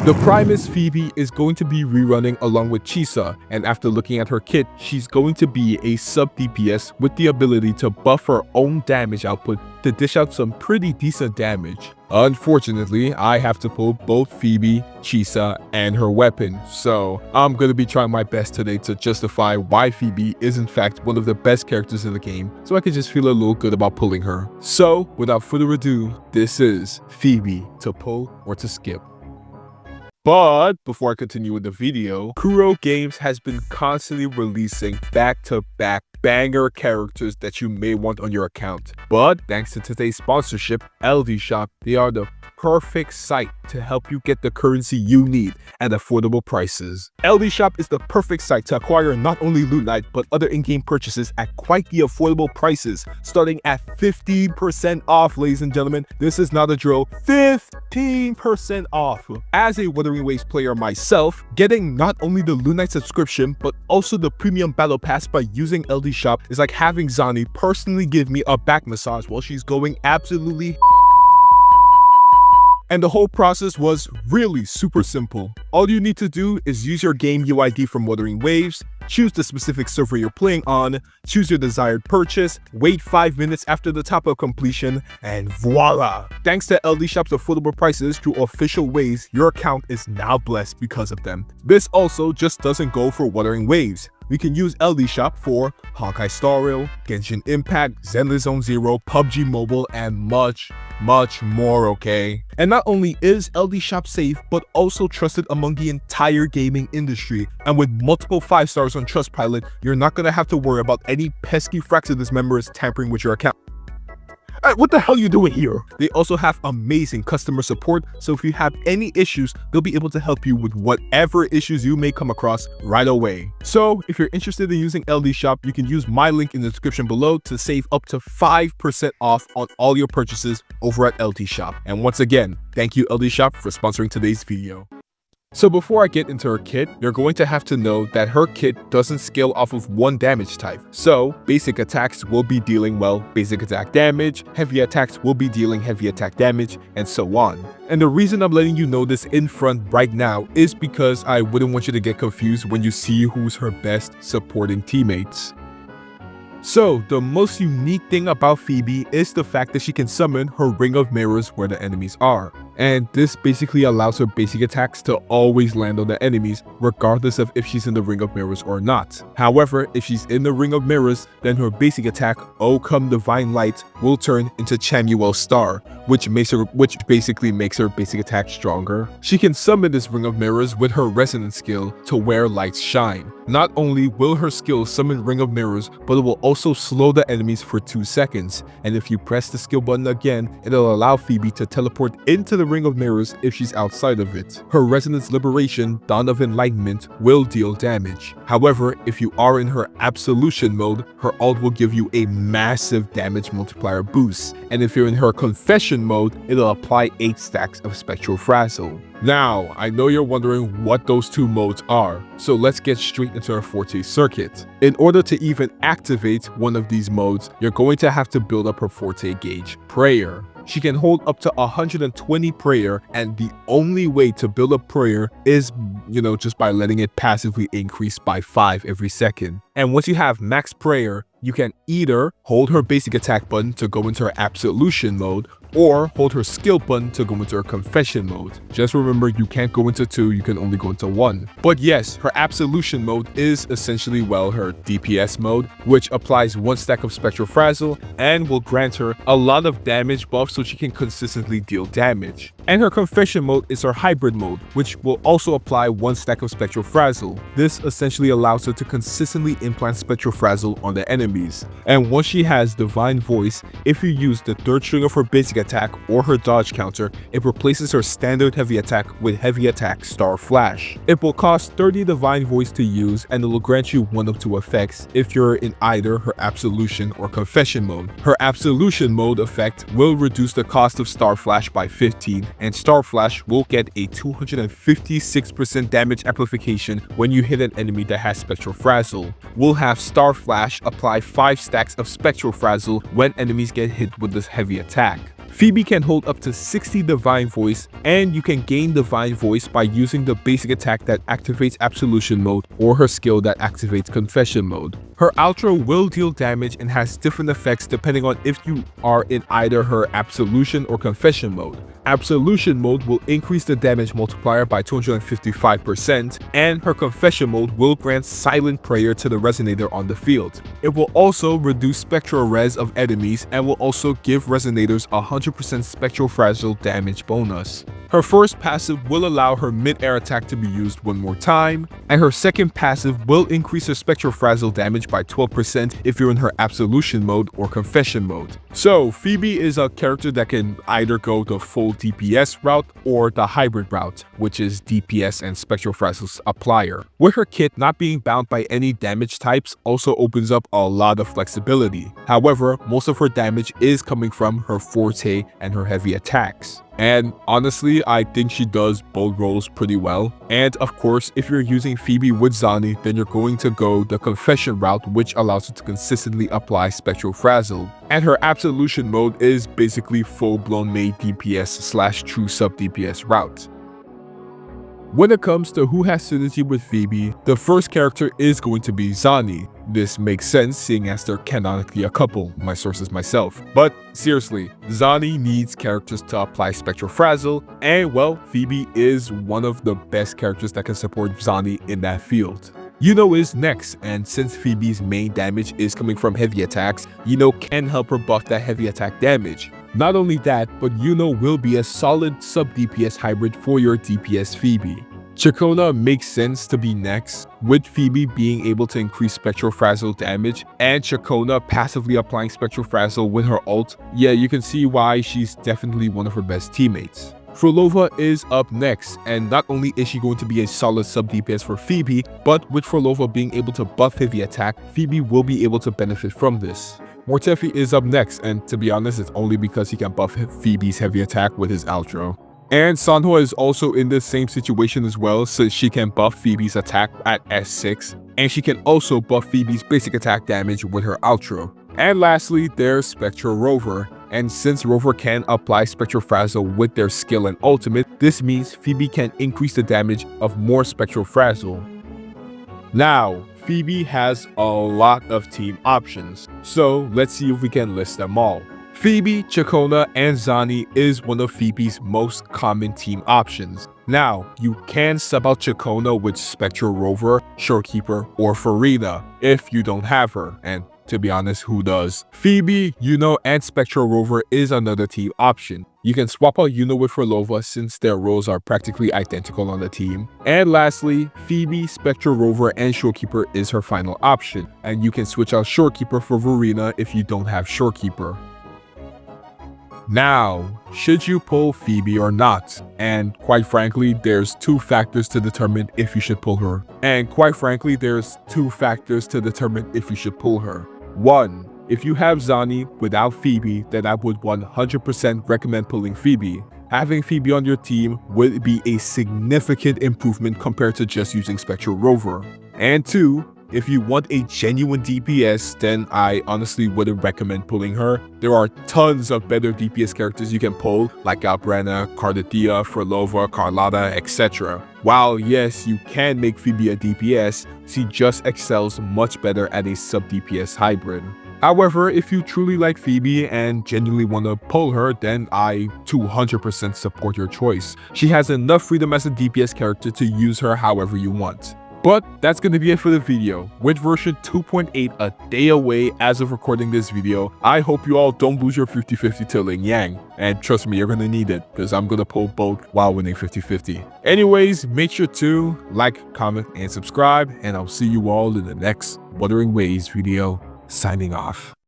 The Primus Phoebe is going to be rerunning along with Chisa, and after looking at her kit, she's going to be a sub DPS with the ability to buff her own damage output to dish out some pretty decent damage. Unfortunately, I have to pull both Phoebe, Chisa, and her weapon, so I'm gonna be trying my best today to justify why Phoebe is in fact one of the best characters in the game, so I can just feel a little good about pulling her. So, without further ado, this is Phoebe to pull or to skip. But before I continue with the video, Kuro Games has been constantly releasing back-to-back banger characters that you may want on your account. But thanks to today's sponsorship, LD Shop, they are the perfect site to help you get the currency you need at affordable prices. LD Shop is the perfect site to acquire not only Loot Knight, but other in-game purchases at quite the affordable prices, starting at 15% off, ladies and gentlemen. This is not a drill, 15% off. As a Wuthering Waves player myself, getting not only the Loot Knight subscription, but also the premium battle pass by using LD Shop is like having Zani personally give me a back massage while she's going absolutely. And the whole process was really super simple. All you need to do is use your game UID from Wuthering Waves, choose the specific server you're playing on, choose your desired purchase, wait 5 minutes after the top-up completion, and voila! Thanks to LD Shop's affordable prices through official ways, your account is now blessed because of them. This also just doesn't go for Wuthering Waves. We can use LD Shop for Honkai Star Rail, Genshin Impact, Zenless Zone Zero, PUBG Mobile, and much more, okay? And not only is LD Shop safe, but also trusted among the entire gaming industry. And with multiple 5 stars on Trustpilot, you're not gonna have to worry about any pesky Fraxidus members tampering with your account. What the hell are you doing here? They also have amazing customer support, so if you have any issues, they'll be able to help you with whatever issues you may come across right away. So if you're interested in using LD Shop, you can use my link in the description below to save up to 5% off on all your purchases over at LD Shop. And once again, thank you LD Shop for sponsoring today's video. So before I get into her kit, you're going to have to know that her kit doesn't scale off of one damage type. So basic attacks will be dealing, well, basic attack damage, heavy attacks will be dealing heavy attack damage, and so on. And the reason I'm letting you know this in front right now is because I wouldn't want you to get confused when you see who's her best supporting teammates. So, the most unique thing about Phoebe is the fact that she can summon her Ring of Mirrors where the enemies are. And this basically allows her basic attacks to always land on the enemies, regardless of if she's in the Ring of Mirrors or not. However, if she's in the Ring of Mirrors, then her basic attack, O Come Divine Light, will turn into Chamuel Star, which basically makes her basic attack stronger. She can summon this Ring of Mirrors with her Resonance skill to where lights shine. Not only will her skill summon Ring of Mirrors, but it will also slow the enemies for 2 seconds. And if you press the skill button again, it'll allow Phoebe to teleport into the Ring of Mirrors if she's outside of it. Her Resonance Liberation, Dawn of Enlightenment, will deal damage. However, if you are in her Absolution mode, her ult will give you a massive damage multiplier boost. And if you're in her Confession mode, it'll apply 8 stacks of Spectral Frazzle. Now, I know you're wondering what those 2 modes are, so let's get straight into our Forte circuit. In order to even activate one of these modes, you're going to have to build up her Forte gauge, Prayer. She can hold up to 120 prayer, and the only way to build up prayer is, just by letting it passively increase by 5 every second. And once you have max prayer, you can either hold her basic attack button to go into her Absolution mode, or hold her skill button to go into her Confession mode. Just remember, you can't go into 2, you can only go into 1. But yes, her Absolution mode is essentially, well, her DPS mode, which applies 1 stack of Spectral Frazzle and will grant her a lot of damage buff so she can consistently deal damage. And her Confession mode is her hybrid mode, which will also apply 1 stack of Spectral Frazzle. This essentially allows her to consistently implant Spectral Frazzle on the enemies. And once she has Divine Voice, if you use the 3rd string of her basic attack or her dodge counter, it replaces her standard heavy attack with heavy attack Star Flash. It will cost 30 Divine Voice to use, and it will grant you 1 of 2 effects if you're in either her Absolution or Confession mode. Her Absolution mode effect will reduce the cost of Star Flash by 15, and Star Flash will get a 256% damage amplification when you hit an enemy that has Spectral Frazzle. We'll have Star Flash apply 5 stacks of Spectral Frazzle when enemies get hit with this heavy attack. Phoebe can hold up to 60 Divine Voice, and you can gain Divine Voice by using the basic attack that activates Absolution mode or her skill that activates Confession mode. Her outro will deal damage and has different effects depending on if you are in either her Absolution or Confession mode. Absolution mode will increase the damage multiplier by 255%, and her Confession mode will grant Silent Prayer to the Resonator on the field. It will also reduce Spectral Res of enemies and will also give Resonators 100% Spectral Fragile damage bonus. Her first passive will allow her mid-air attack to be used one more time, and her second passive will increase her Spectral Fragile damage by 12% if you're in her Absolution mode or Confession mode. So, Phoebe is a character that can either go the full DPS route or the hybrid route, which is DPS and Spectral Fragile applier. With her kit not being bound by any damage types also opens up a lot of flexibility. However, most of her damage is coming from her forte and her heavy attacks. And honestly, I think she does both roles pretty well. And of course, if you're using Phoebe with Zani, then you're going to go the Confession route, which allows you to consistently apply Spectral Fragile. And her Absolution mode is basically full-blown made DPS / true sub DPS route. When it comes to who has synergy with Phoebe, the first character is going to be Zani. This makes sense seeing as they're canonically a couple, my sources myself. But seriously, Zani needs characters to apply Spectral Fragile, and well, Phoebe is one of the best characters that can support Zani in that field. Yuno is next, and since Phoebe's main damage is coming from heavy attacks, Yuno can help her buff that heavy attack damage. Not only that, but Yuno will be a solid sub-DPS hybrid for your DPS Phoebe. Chakona makes sense to be next, with Phoebe being able to increase Spectral Fragile damage, and Chakona passively applying Spectral Fragile with her ult. Yeah, you can see why she's definitely one of her best teammates. Frolova is up next, and not only is she going to be a solid sub-DPS for Phoebe, but with Frolova being able to buff heavy attack, Phoebe will be able to benefit from this. Mortefi is up next, and to be honest, it's only because he can buff Phoebe's heavy attack with his outro. And Sanhua is also in the same situation as well, so she can buff Phoebe's attack at S6, and she can also buff Phoebe's basic attack damage with her outro. And lastly, there's Spectral Rover, and since Rover can apply Spectral Fragile with their skill and ultimate, this means Phoebe can increase the damage of more Spectral Fragile. Now, Phoebe has a lot of team options, so let's see if we can list them all. Phoebe, Chakona, and Zani is one of Phoebe's most common team options. Now, you can sub out Chakona with Spectral Rover, Shorekeeper, or Farina if you don't have her, and to be honest, who does? Phoebe, Yuno, and Spectral Rover is another team option. You can swap out Yuno with Frolova since their roles are practically identical on the team. And lastly, Phoebe, Spectral Rover, and Shorekeeper is her final option. And you can switch out Shorekeeper for Verena if you don't have Shorekeeper. Now, should you pull Phoebe or not? And quite frankly, there's two factors to determine if you should pull her. One, if you have Zani without Phoebe, then I would 100% recommend pulling Phoebe. Having Phoebe on your team would be a significant improvement compared to just using Spectral Rover. And two, if you want a genuine DPS, then I honestly wouldn't recommend pulling her. There are tons of better DPS characters you can pull, like Albrana, Cardathea, Frolova, Carlotta, etc. While yes, you can make Phoebe a DPS, she just excels much better at a sub-DPS hybrid. However, if you truly like Phoebe and genuinely want to pull her, then I 200% support your choice. She has enough freedom as a DPS character to use her however you want. But that's going to be it for the video. With version 2.8 a day away as of recording this video, I hope you all don't lose your 50-50 to Ling Yang. And trust me, you're going to need it, because I'm going to pull both while winning 50-50. Anyways, make sure to like, comment, and subscribe, and I'll see you all in the next Wuthering Waves video. Signing off.